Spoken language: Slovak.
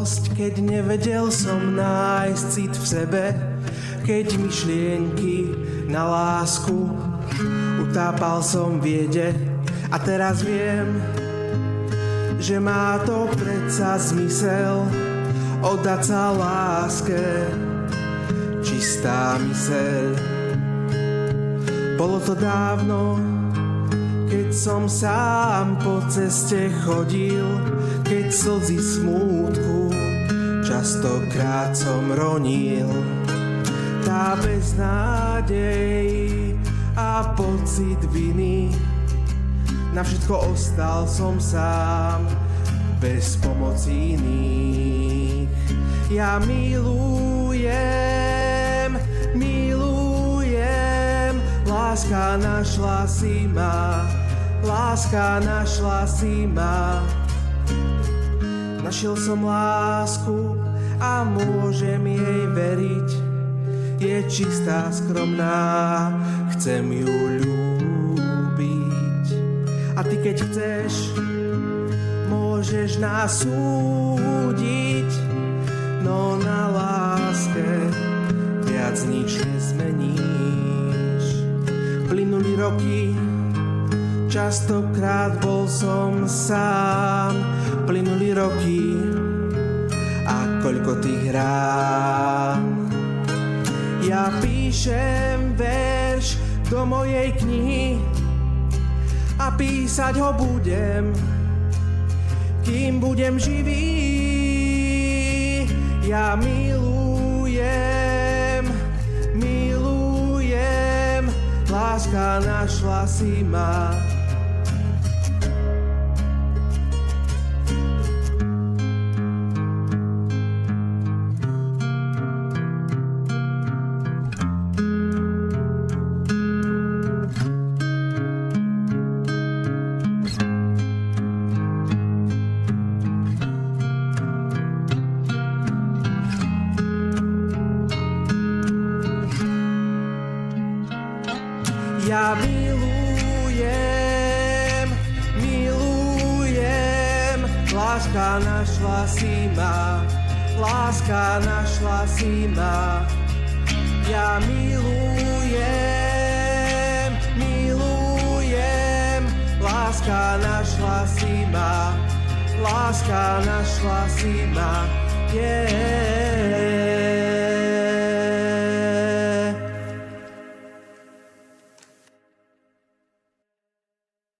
milosť, keď nevedel som nájsť cit v sebe, keď myšlienky na lásku utápal som v jede. A teraz viem, že má to predsa zmysel oddať sa láske, čistá myseľ. Bolo to dávno, keď som sám po ceste chodil, keď slzy smútku častokrát som ronil. Tá beznádej a pocit viny, na všetko ostal som sám, bez pomoci iných. Ja milujem, láska našla si ma, láska našla si ma. Našiel som lásku a môžem jej veriť, je čistá, skromná, chcem ju ľúbiť. A ty keď chceš, môžeš nás súdiť, no na láske viac nič nezmeníš. Plynuli roky, častokrát bol som sám. Plynuli roky a koľko tých rán. Ja píšem verš do mojej knihy a písať ho budem, kým budem živý. Ja milujem, láska našla si ma. Ja milujem, láska našla si ma, láska našla si ma. Ja milujem, láska našla si ma, láska našla si ma, yeah.